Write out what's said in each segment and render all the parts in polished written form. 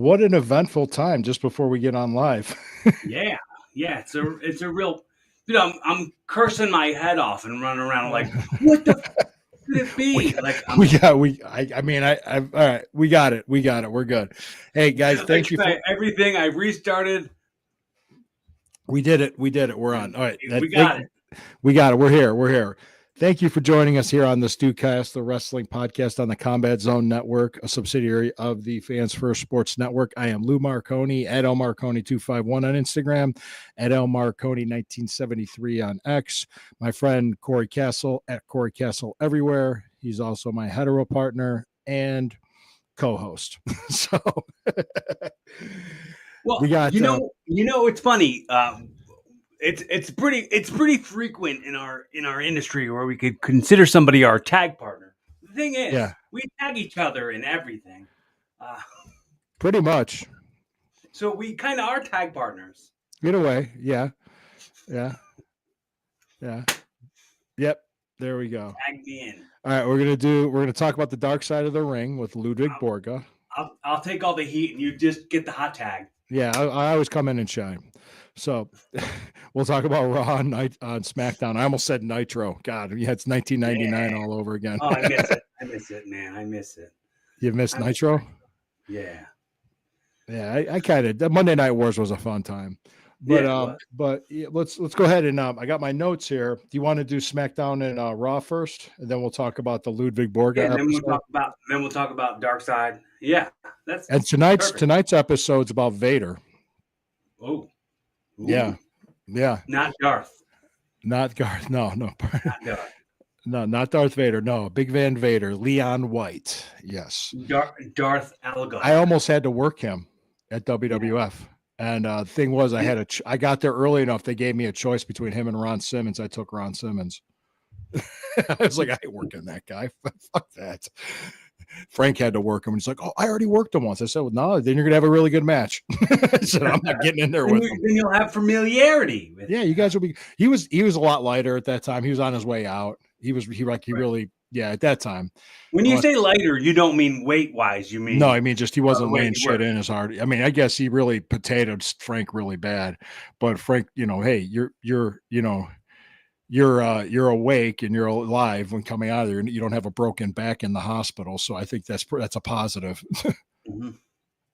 what an eventful time just before we get on live. Yeah, it's a real. I'm cursing my head off and running around like, what the could it be? All right, we got it. We're good. Hey guys, thank you for everything. I restarted. We did it. We're on. All right. We got it. We got it. We're here. Thank you for joining us here on the StewKast, the wrestling podcast on the Combat Zone Network, a subsidiary of the Fans First Sports Network. I am Lou Marconi at LMarconi251 on Instagram, at LMarconi1973 on X. My friend Corey Castle at Corey Castle everywhere. He's also my hetero partner and co-host. So, well, we got it's funny. It's pretty frequent in our industry where we could consider somebody our tag partner. The thing is, we tag each other in everything. Pretty much. So we kind of are tag partners. In a way, yeah. Yep. There we go. Tag me in. All right, we're gonna talk about the dark side of the ring with Ludwig Borga. I'll take all the heat and you just get the hot tag. Yeah, I always come in and shine. So we'll talk about Raw on SmackDown. I almost said Nitro. God, yeah, it's 1999 all over again. Oh, I miss it. I miss it, man. I miss it. You missed Nitro? Yeah. Yeah, I kind of. The Monday Night Wars was a fun time. But let's go ahead and I got my notes here. Do you want to do SmackDown and Raw first, and then we'll talk about the Ludwig Borga? Yeah, then we'll talk about Dark Side. Yeah, and tonight's episode's about Vader. Oh, yeah. Not Darth. Not Garth. No. Not Darth. No, not Darth Vader. No, Big Van Vader, Leon White. Yes. Darth Alligator. I almost had to work him at WWF. Yeah. And the thing was, I got there early enough. They gave me a choice between him and Ron Simmons. I took Ron Simmons. I was like, I ain't working that guy. Fuck that. Frank had to work him. And he's like, oh, I already worked him once. I said, well, no, then you're going to have a really good match. I said, I'm not getting in there with him. Then you'll have familiarity. You guys will be. He was a lot lighter at that time. He was on his way out. At that time. When you say lighter, you don't mean weight-wise. You mean no, I mean just he wasn't laying shit in as hard. I mean, I guess he really potatoed Frank really bad. But Frank, hey, you're awake and you're alive when coming out of there, and you don't have a broken back in the hospital. So I think that's a positive. Mm-hmm.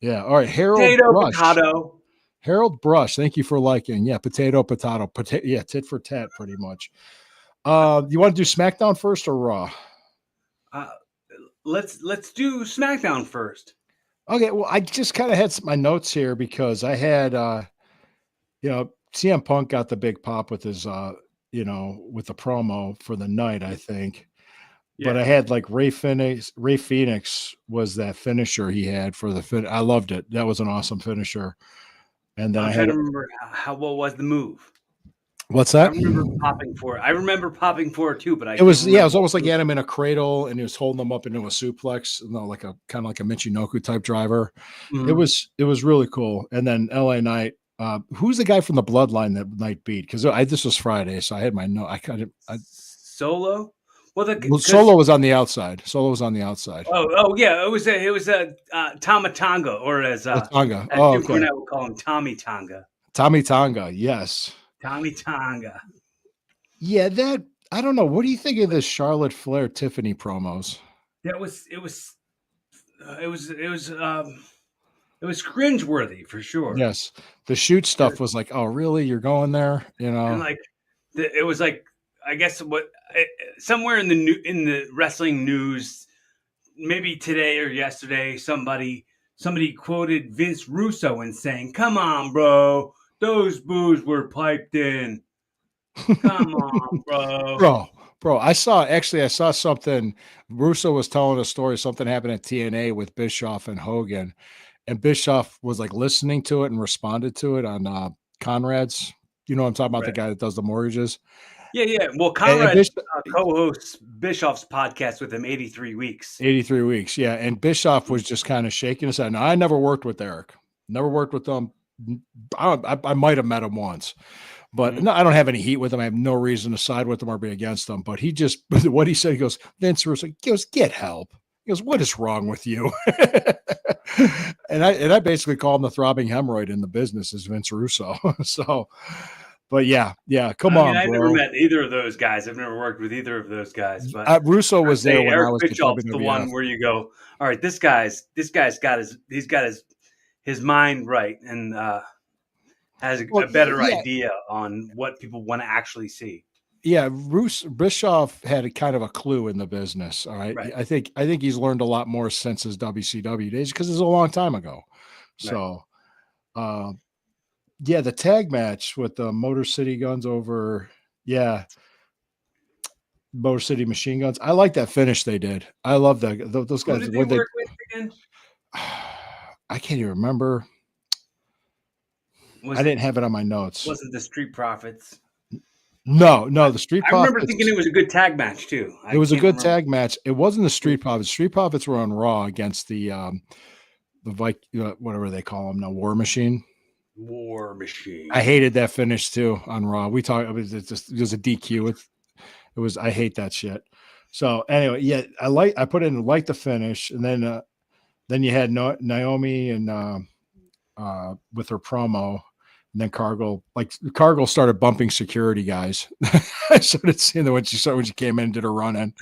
Yeah. All right, Harold Brush. Thank you for liking. Yeah, potato. Yeah, tit for tat, pretty much. You want to do SmackDown first or Raw? Let's do SmackDown first. Okay. Well, I just kind of had my notes here because I had, CM Punk got the big pop with his, with the promo for the night, I think. Yeah. But I had like Ray Phoenix was that finisher he had for the I loved it. That was an awesome finisher. And then I had to remember what was the move. What's that? I remember popping for it too, but it was almost like he had him in a cradle and he was holding them up into a suplex, like a kind of like a Michinoku type driver. Mm-hmm. It was really cool. And then LA Knight, who's the guy from the Bloodline that Knight beat? Because this was Friday, so I had my note. Solo. Solo was on the outside. Oh yeah, it was Tama Tonga, or as Tonga. Okay. I would call him Tommy Tonga. Tommy Tonga, yes. Tommy Tonga. Yeah, that I don't know. What do you think of the Charlotte Flair Tiffany promos? It was cringeworthy for sure. Yes, the shoot stuff was like, oh really? You're going there? And like it was like, I guess somewhere in the wrestling news, maybe today or yesterday, somebody quoted Vince Russo and saying, "Come on, bro. Those boos were piped in. Come on, bro. I saw something. Russo was telling a story. Something happened at TNA with Bischoff and Hogan, and Bischoff was like listening to it and responded to it on Conrad's. You know what I'm talking about? Right. The guy that does the mortgages. Yeah. Well, Conrad co-hosts Bischoff's podcast with him 83 weeks. 83 weeks, yeah. And Bischoff was just kind of shaking his head. Now, I never worked with Eric. Never worked with them. I might have met him once, but no, I don't have any heat with him. I have no reason to side with him or be against him. But he just, what he said, he goes, Vince Russo, get help. He goes, "What is wrong with you?" and I basically call him the throbbing hemorrhoid in the business is Vince Russo. So, but yeah, come I mean, on, I've never bro. met either of those guys. I've never worked with either of those guys, but Russo I'd was there say when I Eric was with Bischoff's the WWF. one where you go, all right, this guy's got his mind right and has Well, a better yeah, idea on what people want to actually see. yeah. Bischoff had a kind of a clue in the business. All right, Right, I think he's learned a lot more since his WCW days because it's a long time ago. right. So, uh, yeah, the tag match with the Motor City Guns over, yeah, Motor City Machine Guns. I like that finish they did. I love that. Those Who guys did they when they, work with again? I can't even remember. I Was didn't it have it on my notes. wasn't the Street Profits? No, I, the Street I remember thinking Profits. it was a good tag match too. It I was a can't good remember. tag match. It wasn't the Street Profits. Street Profits were on Raw against the whatever they call them now, War Machine. War I Machine. hated that finish too on Raw. We talked. It was a DQ. It was. I hate that shit. So anyway, yeah, I put in like the finish, and then you had Naomi and with her promo, and then Cargill started bumping security guys. I started seeing that when she came in and did her run in.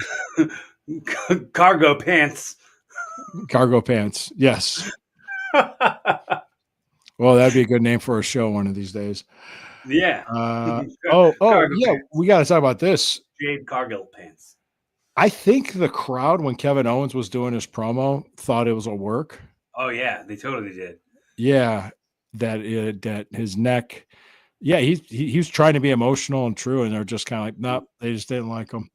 Cargo pants. Cargo pants. Yes. Well, that'd be a good name for a show one of these days. Yeah. Oh, Cargo yeah. pants. We got to talk about this. Jade Cargill pants. I think the crowd, when Kevin Owens was doing his promo, thought it was a work. Oh yeah, they totally did. Yeah, that his neck. Yeah, he was trying to be emotional and true, and they're just kind of like, nope, they just didn't like him.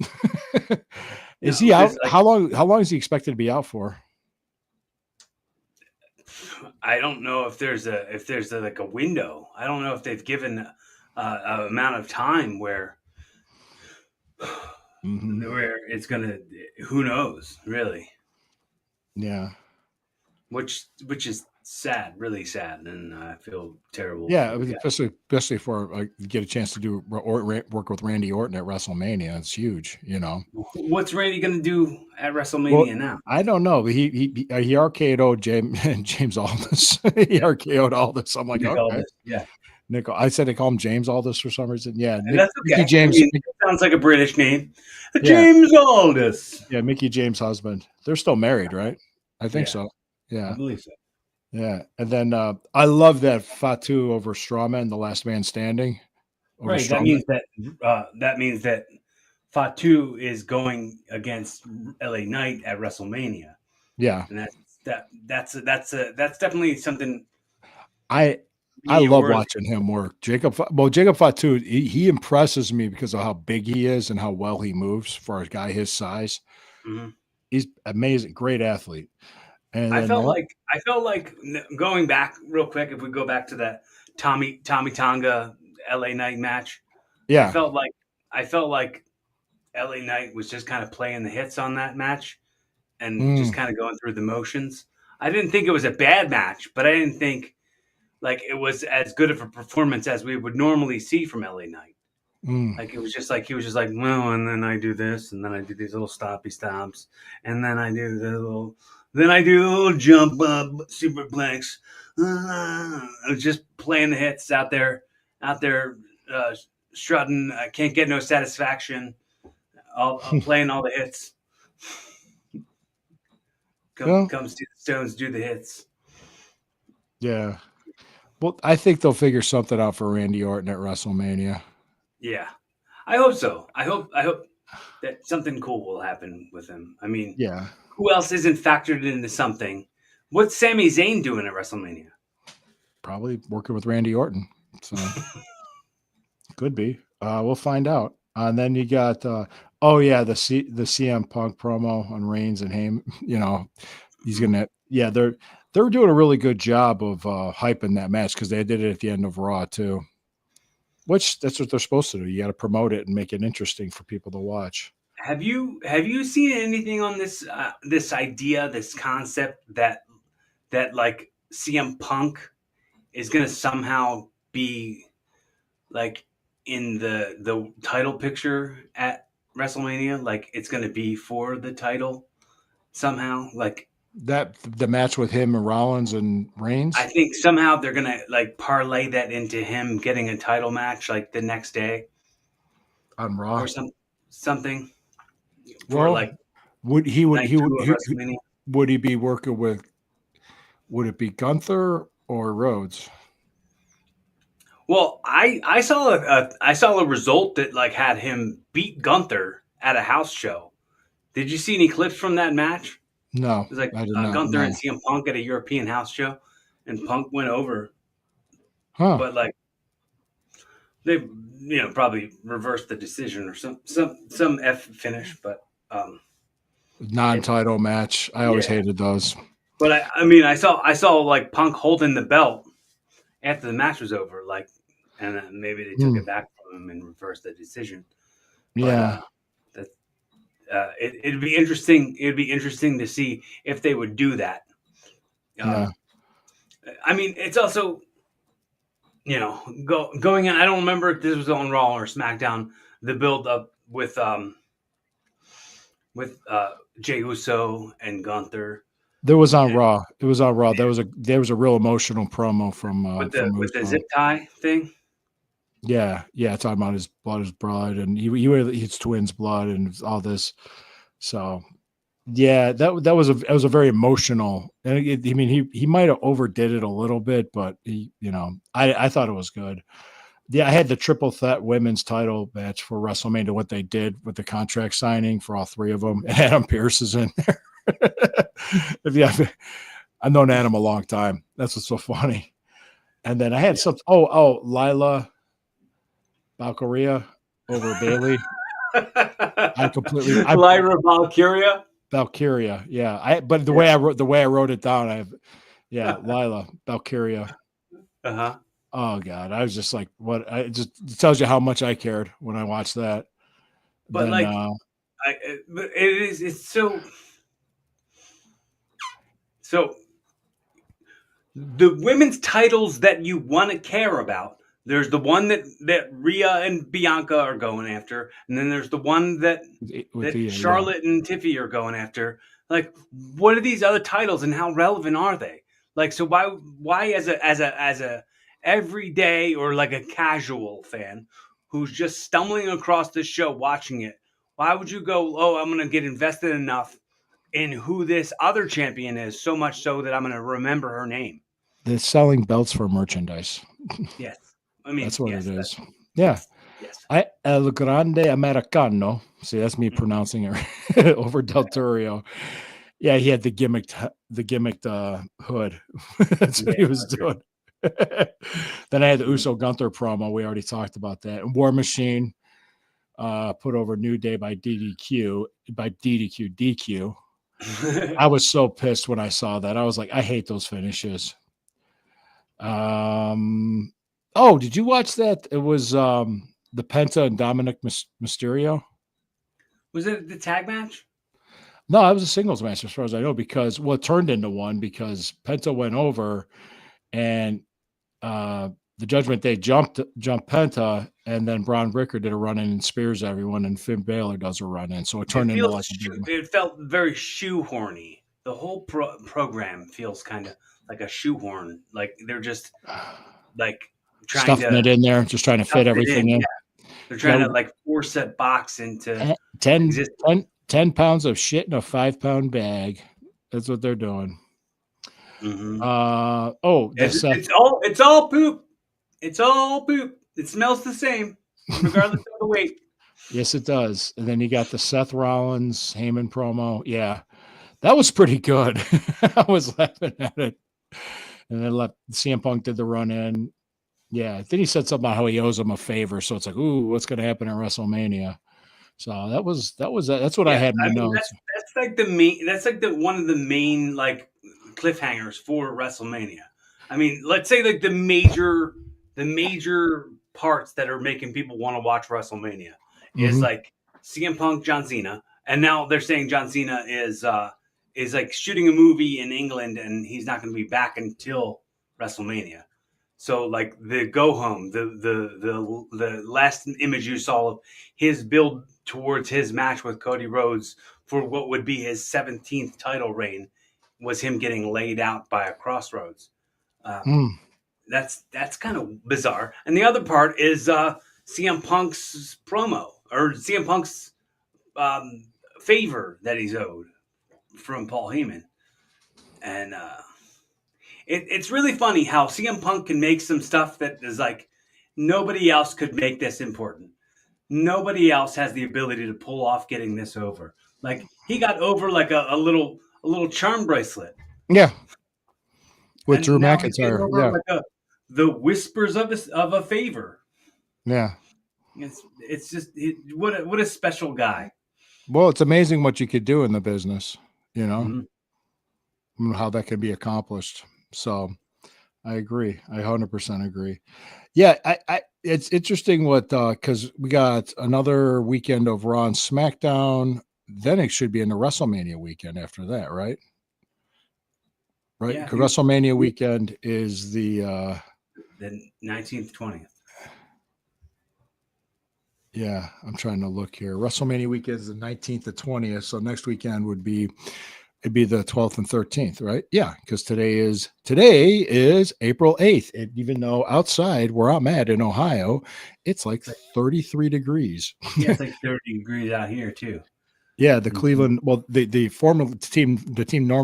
Is No, he out? because like How long is he expected to be out for? I don't know if there's like a window. I don't know if they've given a amount of time Hmm. where it's gonna. Who knows, really? Yeah, Which is sad, really sad, and I feel terrible yeah. for I the mean, guy. especially for get a chance to work with Randy Orton at WrestleMania. It's huge, you know. What's Randy gonna do at Well, WrestleMania now? I don't know. But he RKO'd James Aldis. He Yeah, RKO'd Aldis. I'm like, Nick okay. Aldis. Yeah, Nick, I said they call him James Aldis for some reason. Yeah, and that's Mickey okay. I James. mean, it sounds like a British name, Yeah, James Aldis. yeah, Mickey James' husband. They're still married, right? I think Yeah, so. I Yeah, believe so. yeah. And then I love that Fatu over Strawman, the last man standing over Right. Strawman. That means that Fatu is going against LA Knight at WrestleMania, Yeah, and that's definitely something I I media love worthy. watching him work. Jacob Fatu, he impresses me because of how big he is and how well he moves for a guy his size. Mhm. He's amazing, great athlete. And then I felt like going back real quick. If we go back to that Tommy Tonga LA Knight match, I yeah, felt like I felt like LA Knight was just kind of playing the hits on that match and just mm, kind of going through the motions. I didn't think it was a bad match, but I didn't think like it was as good of a performance as we would normally see from LA Knight. mm. Like it was just like he was just like, well, and then I do this, and then I do these little stoppy stops, and then I do the little jump up superplex. I was just playing the hits out there, strutting. I can't get no satisfaction. I'll playing all the hits. Well, Comes to the Stones, do the hits. yeah. Well, I think they'll figure something out for Randy Orton at WrestleMania. Yeah, I hope so. I hope that something cool will happen with him. I mean, Yeah, who else isn't factored into something? What's Sami Zayn doing at WrestleMania? probably working with Randy Orton. So could be. We'll find out. And then you got oh yeah, the CM Punk promo on Reigns and Heyman. You know, he's gonna they're doing a really good job of hyping that match because they did it at the end of Raw too. Which that's what they're supposed to do. You got to promote it and make it interesting for people to watch. Have you seen anything on this idea, this concept that like CM Punk is going to somehow be like in the title picture at WrestleMania? Like it's going to be for the title. somehow. Like That the match with him and Rollins and Reigns I think somehow they're gonna like parlay that into him getting a title match like the next day on or Raw. something for Well, like would he would night he would two of WrestleMania. would he be working with? Would it be Gunther or Rhodes? Well, I saw I saw a result that like had him beat Gunther at a house show. Did you see any clips from that match? No, It was like I did not. Gunther No, and CM Punk at a European house show, and Punk went over, huh? but like they probably reversed the decision or some F finish, but it Non-title match. I always yeah. hated those. But I mean I saw like Punk holding the belt after the match was over, like, and then maybe they took Hmm. it back from him and reversed the decision. But Yeah, that it'd be interesting. It'd be interesting to see if they would do that. yeah. Um, I mean, it's also going in. I don't remember if this was on Raw or SmackDown. The build up with Jey Uso and Gunther There was on and Raw. It was on Raw. There was a real emotional promo from with the Uso. zip tie thing. Yeah, yeah. Talking about his blood, and he had his twins' blood, and all this. So yeah, that was a very emotional. And I mean, he might have overdid it a little bit, but I thought it was good. Yeah, I had the triple threat women's title match for WrestleMania. What they did with the contract signing for all three of them, and Adam Pearce is in there. I've known Adam a long time. That's what's so funny. And then I had some. Lila Valkyria over Bailey. I Lyra Valkyria. Valkyria. Yeah. But the Yeah. way I wrote it down, Lila Valkyria. Uh-huh. Oh God. I was just like, what? It tells you how much I cared when I watched that. But Then like it's so the women's titles that you want to care about. There's the one that Rhea and Bianca are going after, and then there's the one that with the Charlotte and Tiffy are going after. Like, what are these other titles, and how relevant are they? Like, so why as a everyday or like a casual fan who's just stumbling across this show watching it, why would you go? Oh, I'm gonna get invested enough in who this other champion is, so much so that I'm gonna remember her name. they're selling belts for merchandise. Yes. I mean, That's what yes, it is. Yeah. yes. El Grande Americano. See, that's me pronouncing it over Del Torrio. Yeah, he had the gimmicked hood. That's what he was doing. Then I had the Uso Gunther promo. We already talked about that. And War Machine put over New Day by DQ. I was so pissed when I saw that. I was like, I hate those finishes. Did you watch that? It was the Penta and Dominic Mysterio. Was it the tag match? No, it was a singles match as far as I know, because it turned into one because Penta went over and the Judgment Day jumped Penta, and then Braun Breaker did a run in and spears everyone, and Finn Balor does a run in. So it turned into like it felt very shoehorny. The whole program feels kind of like a shoehorn. Like they're just like trying stuffing it in there, just trying to fit everything in. Yeah. They're trying to like force that box into 10 pounds of shit in a 5-pound bag. That's what they're doing. Mm-hmm. It's all poop. It's all poop. It smells the same, regardless of the weight. Yes, it does. And then you got the Seth Rollins Heyman promo. Yeah, that was pretty good. I was laughing at it. And then CM Punk did the run in. Yeah. Then he said something about how he owes him a favor. So it's like, ooh, what's going to happen at WrestleMania? So that's what I had in my notes. That's like the main. That's like one of the main like cliffhangers for WrestleMania. I mean, let's say like the major parts that are making people want to watch WrestleMania is like CM Punk, John Cena, and now they're saying John Cena is like shooting a movie in England and he's not going to be back until WrestleMania. So like the go home, the last image you saw of his build towards his match with Cody Rhodes for what would be his 17th title reign was him getting laid out by a Crossroads. Hmm. That's kind of bizarre. And the other part is CM Punk's promo, or CM Punk's favor that he's owed from Paul Heyman. And it's really funny how CM Punk can make some stuff that is like nobody else could make this important. Nobody else has the ability to pull off getting this over. Like he got over like a little charm bracelet, Yeah. With and Drew now he's getting McIntyre. over Yeah. like the whispers of a favor. Yeah. It's just what a special guy. Well, it's amazing what you could do in the business, Mm-hmm. how that can be accomplished. So I agree. I 100% agree. Yeah. It's interesting because we got another weekend of Raw and SmackDown. Then it should be in the WrestleMania weekend after that, right? Right. Yeah, Because WrestleMania weekend is the 19th, 20th. Yeah, I'm trying to look here. WrestleMania weekend is the 19th to 20th. So next weekend it'd be the 12th and 13th, right? Yeah, because today is April 8th. And even though outside where I'm at in Ohio, it's like 33 degrees. Yeah, it's like 30 degrees out here too. Yeah, the Cleveland, well, the former team,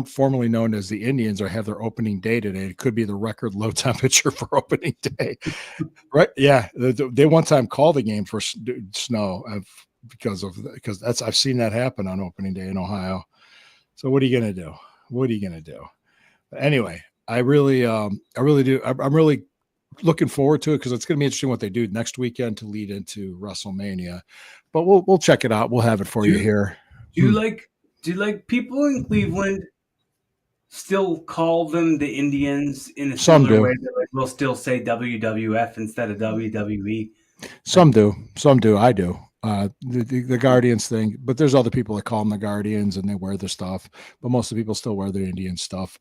formerly known as the Indians, have their opening day today. It could be the record low temperature for opening day, right? Yeah, they one time called the game for snow because I've seen that happen on opening day in Ohio. So what are you gonna do? What are you gonna do? Anyway, I really do. I'm really looking forward to it because it's going to be interesting what they do next weekend to lead into WrestleMania. But we'll check it out. We'll have it for you here. Do you like people in Cleveland still call them the Indians in a similar way that like we'll still say WWF instead of WWE? Some do. I do. The Guardians thing, but there's other people that call them the Guardians and they wear their stuff. But most of the people still wear their Indian stuff.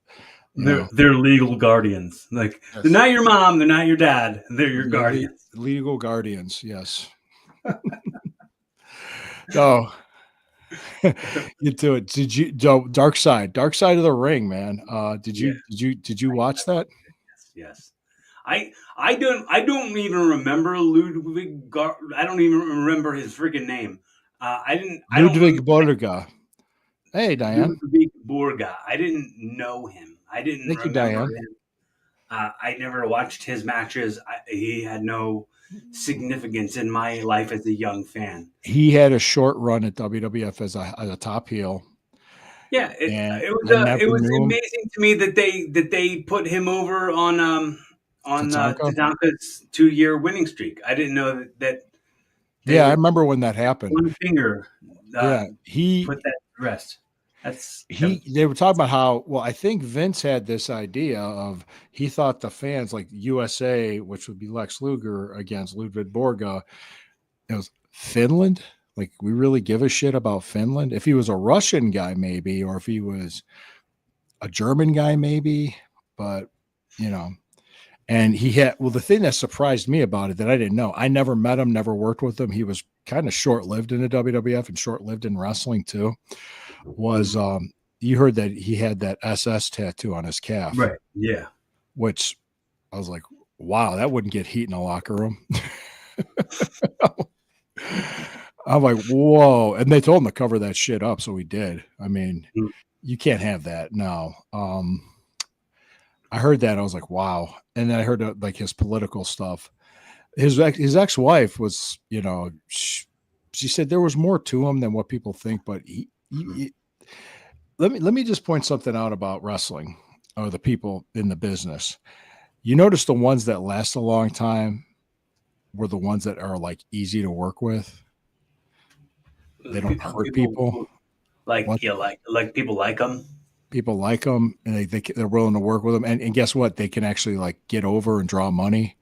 They're legal guardians. Like they're not your mom, they're not your dad. They're your guardians. Legal guardians, yes. So get to it. Did you Dark Side of the Ring, man? Did you watch that? Yes. I don't even remember Ludwig. I don't even remember his freaking name. Ludwig Borga. Hey, Diane. Ludwig Borga. I didn't know him. I didn't Thank remember you, Diane. him. I never watched his matches. He had no significance in my life as a young fan. He had a short run at WWF as a top heel. Yeah, it was amazing to me that they put him over on Tatanka's 2-year winning streak. I didn't know that. Yeah, I remember when that happened. One finger. He put that to rest. They were talking about how, well, I think Vince had this idea of, he thought the fans like USA, which would be Lex Luger against Ludwig Borga, it was Finland. Like, we really give a shit about Finland. If he was a Russian guy, maybe, or if he was a German guy, maybe, but and he had, well, the thing that surprised me about it that I didn't know, I never met him, never worked with him. He was kind of short-lived in the WWF and short-lived in wrestling too. Was you heard that he had that SS tattoo on his calf, right? Yeah, which I was like, wow, that wouldn't get heat in a locker room. I'm like, whoa, and they told him to cover that shit up, so he did. I mean, you can't have that now. I heard that, I was like, wow, and then I heard like his political stuff. His ex-wife was, she said there was more to him than what people think, but he let me just point something out about wrestling or the people in the business. You notice the ones that last a long time were the ones that are like easy to work with. They don't hurt people. Like people like them. People like them, and they're willing to work with them. And guess what? They can actually like get over and draw money.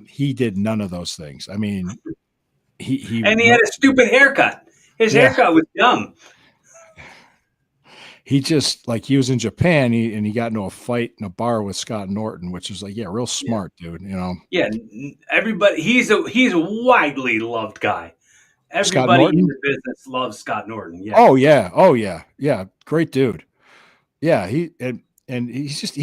He did none of those things. I mean, he had a stupid haircut. His haircut was dumb. He just, like, he was in Japan and he got into a fight in a bar with Scott Norton, which was like, real smart, dude. Yeah, everybody. He's a widely loved guy, Scott everybody in Norton. the business loves Scott Norton. Yeah. Oh yeah, great dude. Yeah, and he's just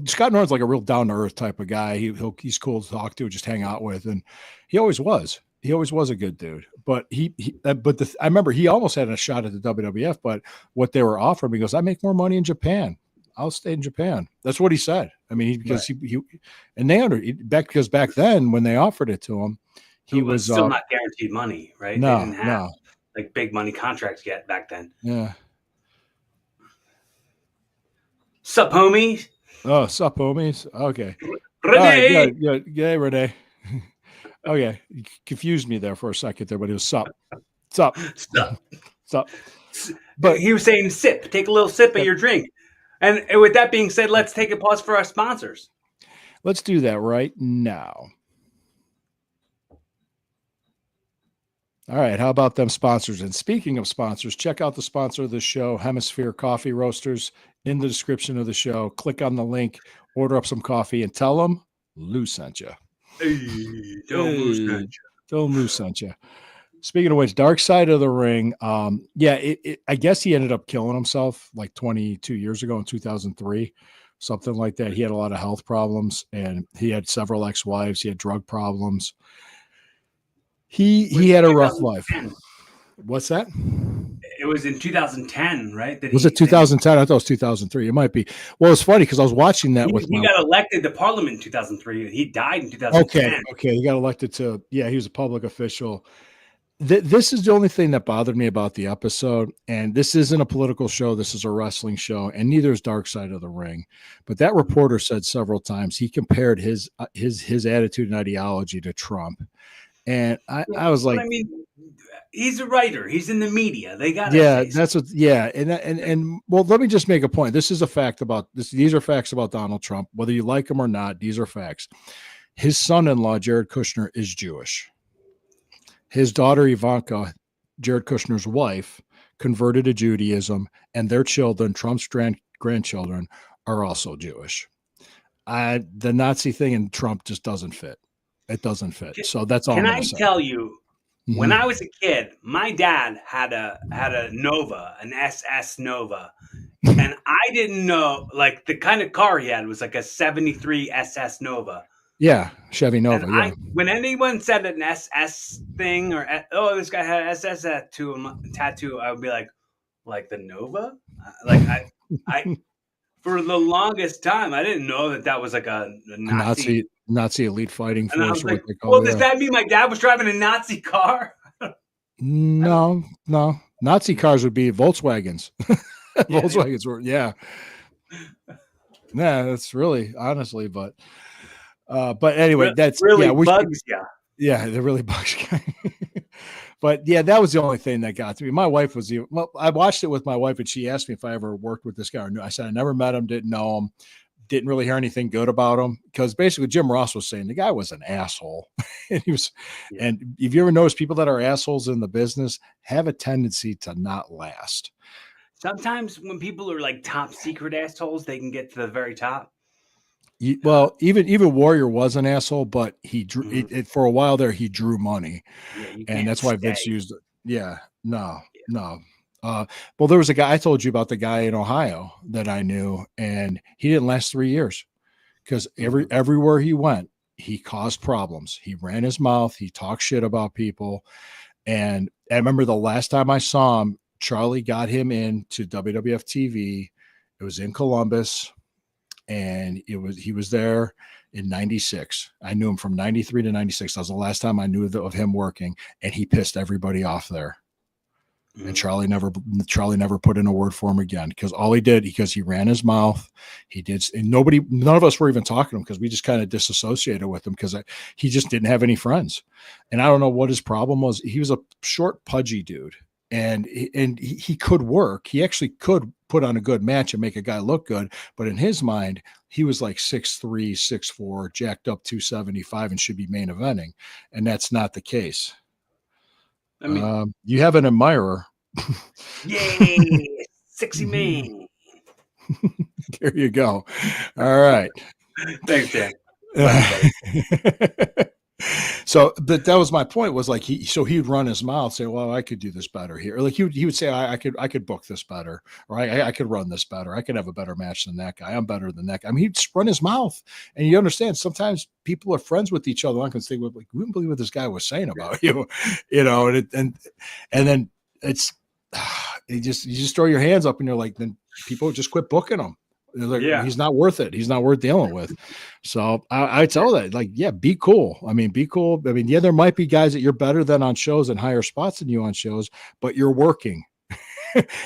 Scott Norton's like a real down to earth type of guy. He's cool to talk to, just hang out with, and he always was. He always was a good dude. But I remember he almost had a shot at the WWF, but what they were offering, he goes, I make more money in Japan. I'll stay in Japan. That's what he said. I mean, because Right. he and they because back then when they offered it to him, he It was was still not guaranteed money, right? They didn't have no, like big money contracts yet back then. yeah. Sup, homies? Oh, sup, homies. Okay. All right, Renee. good. Yeah, Renee. Okay, you confused me there for a second there, but it was sup, sup, Sup. sup. But He was saying sip. Take a little sip of your drink. And with that being said, let's take a pause for our sponsors. let's do that right now. All right, how about them sponsors? And speaking of sponsors, check out the sponsor of the show, Hemisphere Coffee Roasters, in the description of the show. Click on the link, order up some coffee, and tell them Lou sent you. Hey, don't lose that. Don't Lou sent you. Speaking of which, Dark Side of the Ring. I guess he ended up killing himself like 22 years ago in 2003, something like that. He had a lot of health problems, and he had several ex-wives. He had drug problems. He had a rough life. What's that? It was in 2010, right? Was it 2010? I thought it was 2003. It might be. Well, it's funny because I was watching that he got elected to Parliament in 2003. He died in 2010. Okay. He got elected to. Yeah, he was a public official. This is the only thing that bothered me about the episode, and this isn't a political show. This is a wrestling show, and neither is Dark Side of the Ring. But that reporter said several times he compared his attitude and ideology to Trump, and I was like, I mean, he's a writer. He's in the media. They got that's what. Yeah, and well, let me just make a point. This is a fact about this. These are facts about Donald Trump, whether you like him or not. These are facts. His son-in-law, Jared Kushner, is Jewish. His daughter, Ivanka, Jared Kushner's wife, converted to Judaism, and their children, Trump's grandchildren, are also Jewish. The Nazi thing in Trump just doesn't fit. It doesn't fit. So that's all. Can I tell you? Mm-hmm. When I was a kid, my dad had a Nova, an SS Nova, and I didn't know like the kind of car he had was like a '73 SS Nova. Yeah, Chevy Nova. Yeah. When anyone said an SS thing or this guy had an SS tattoo, I would be like the Nova. Like I for the longest time, I didn't know that was like a Nazi elite fighting force. And I was like, well, does that mean my dad was driving a Nazi car? No. Nazi cars would be Volkswagens. Volkswagens were, yeah. Nah, that's really honestly, but anyway, that's really bugs you. Yeah, they're really bugs you. But yeah, that was the only thing that got to me. My wife I watched it with my wife, and she asked me if I ever worked with this guy or knew. I said I never met him, didn't know him, didn't really hear anything good about him, because basically Jim Ross was saying the guy was an asshole. And and if you ever notice, people that are assholes in the business have a tendency to not last. Sometimes when people are like top secret assholes, they can get to the very top. Well, even Warrior was an asshole, but he drew for a while there. He drew money, and that's why Vince used it. Yeah, no. Well, there was a guy I told you about, the guy in Ohio that I knew, and he didn't last 3 years because everywhere he went, he caused problems. He ran his mouth. He talked shit about people, and I remember the last time I saw him, Charlie got him into WWF TV. It was in Columbus. And he was there in 96. I knew him from 93 to 96. That was the last time I knew of him working, and he pissed everybody off there. And Charlie never put in a word for him again, because all he did, because he ran his mouth, he did, and none of us were even talking to him because we just kind of disassociated with him because he just didn't have any friends. And I don't know what his problem was. He was a short, pudgy dude. And he could work. He actually could put on a good match and make a guy look good. But in his mind, he was like 6'3", 6'4", jacked up 275 and should be main eventing. And that's not the case. I mean, you have an admirer. Yay, sexy man. There you go. All right. Thanks, Dan. So, but that was my point. Was like he'd run his mouth, say, "Well, I could do this better here." Or like he would say, "I could book this better, or I could run this better. I could have a better match than that guy. I'm better than that guy." I mean, he'd just run his mouth, and you understand. Sometimes people are friends with each other. I can say, "Well, like, we wouldn't believe what this guy was saying about you," and then it's you just throw your hands up, and you're like, then people just quit booking him. Like, he's not worth it. He's not worth dealing with. So I tell that, like, yeah, be cool. I mean, be cool. I mean, yeah, there might be guys that you're better than on shows and higher spots than you on shows, but you're working.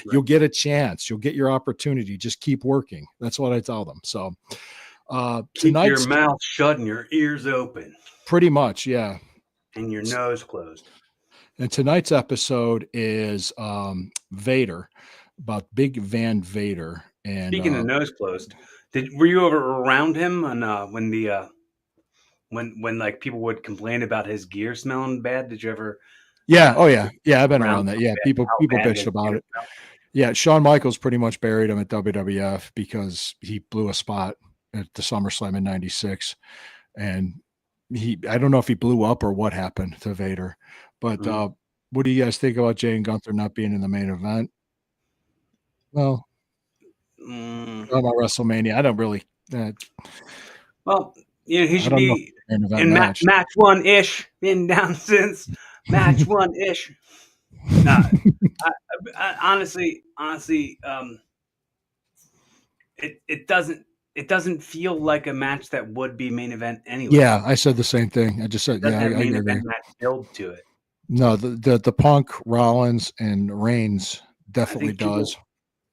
You'll get a chance. You'll get your opportunity. Just keep working. That's what I tell them. So keep your mouth shut and your ears open. Pretty much, yeah. And your nose closed. And tonight's episode is Vader, about Big Van Vader. And speaking of nose closed, were you ever around him on when like people would complain about his gear smelling bad? Did you ever? Yeah. Oh yeah. Yeah. I've been around that. Yeah. People bitched about it. Yeah. Shawn Michaels pretty much buried him at WWF because he blew a spot at the SummerSlam in '96, and I don't know if he blew up or what happened to Vader, but what do you guys think about Jay and Gunther not being in the main event? Well. About WrestleMania, I don't really. Well, he should be in match 1-ish. Been down since match 1-ish. Honestly, it doesn't feel like a match that would be main event anyway. Yeah, I said the same thing. I just said, I main event match build to it. No, the Punk, Rollins, and Reigns definitely does.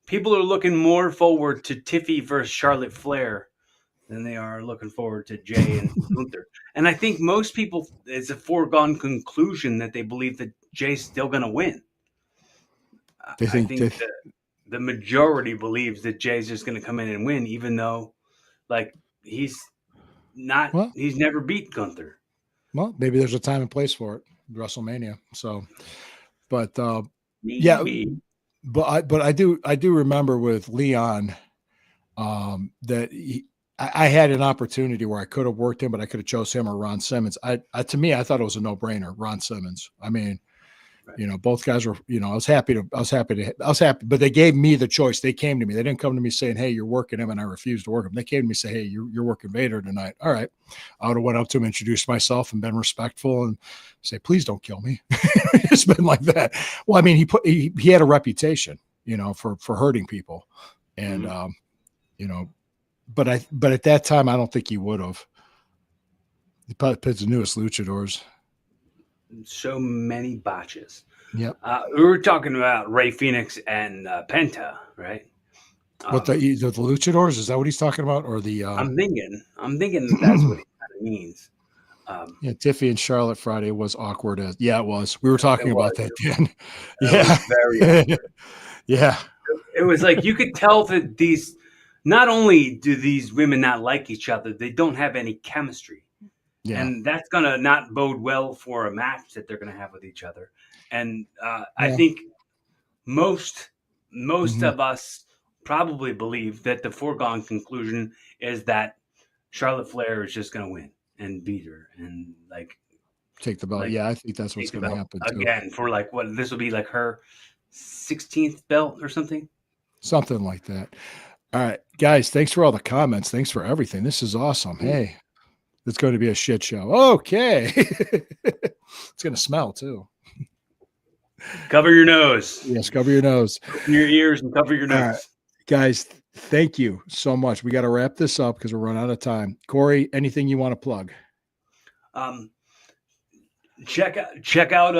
People are looking more forward to Tiffy versus Charlotte Flair than they are looking forward to Jay and Gunther. And I think most people, it's a foregone conclusion that they believe that Jay's still going to win. I think the majority believes that Jay's just going to come in and win, even though, like, he's never beat Gunther. Well, maybe there's a time and place for it, WrestleMania. So, but maybe. Yeah. But I do remember with Leon that I had an opportunity where I could have worked him, but I could have chose him or Ron Simmons. To me, I thought it was a no-brainer. Ron Simmons. I mean, both guys were. I was happy, but they gave me the choice. They came to me. They didn't come to me saying, "Hey, you're working him," and I refused to work him. They came to me and say, "Hey, you're working Vader tonight." All right, I would have went up to him, introduced myself, and been respectful, and say, "Please don't kill me." It's been like that. Well, I mean, he had a reputation, for hurting people, and but at that time, I don't think he would have. He picked the newest luchadors. So many botches. Yep. We were talking about Rey Fenix and Penta, right? What the luchadors? Is that what he's talking about, or the? I'm thinking that's what it kind of means. Yeah, Tiffy and Charlotte Friday was awkward. It was. We were talking about that, Dan. Yeah, very awkward. Yeah. It was like you could tell that these. Not only do these women not like each other, they don't have any chemistry. Yeah. And that's going to not bode well for a match that they're going to have with each other. And I think most of us probably believe that the foregone conclusion is that Charlotte Flair is just going to win and beat her and take the belt. I think that's what's going to happen again for this will be like her 16th belt or something. Something like that. All right, guys, thanks for all the comments. Thanks for everything. This is awesome. Hey. It's going to be a shit show. Okay. It's going to smell too. Cover your nose. Yes, cover your nose. Open your ears and cover your nose. Right. Guys, thank you so much. We got to wrap this up because we're running out of time. Corey, anything you want to plug? Check out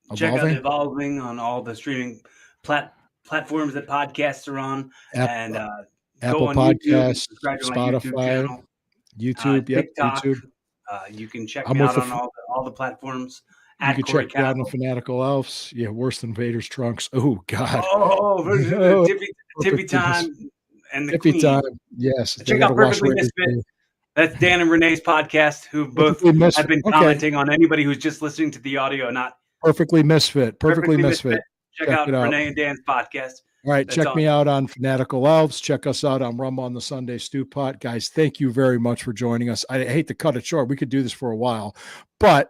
Evolving on all the streaming platforms that podcasts are on. Apple Podcasts, Spotify. YouTube, TikTok, YouTube. You can check me out on all the platforms. You can check me out on Fanatical Elves. Yeah, worse than Vader's trunks. Oh God. Tippy Time and the Tippy Queen. Time. Yes. Check out Perfectly Misfit. That's Dan and Renee's podcast, who both have been commenting on anybody who's just listening to the audio, not Perfectly Misfit. Perfectly Misfit. Check out Renee and Dan's podcast. All right, That's check all. me out on Fanatical Elves. Check us out on Rumble on the Sunday Stew Pot. Guys, thank you very much for joining us. I hate to cut it short. We could do this for a while, but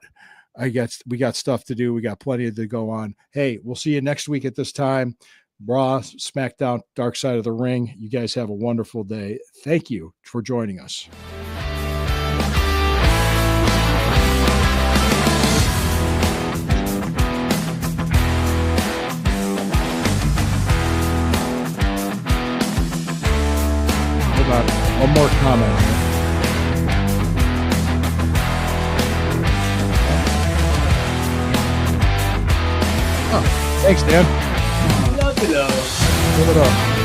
we got stuff to do. We got plenty to go on. Hey, we'll see you next week at this time. Raw, SmackDown, Dark Side of the Ring. You guys have a wonderful day. Thank you for joining us. One more comment. Oh, thanks, Dan. Love it, though. Give it up.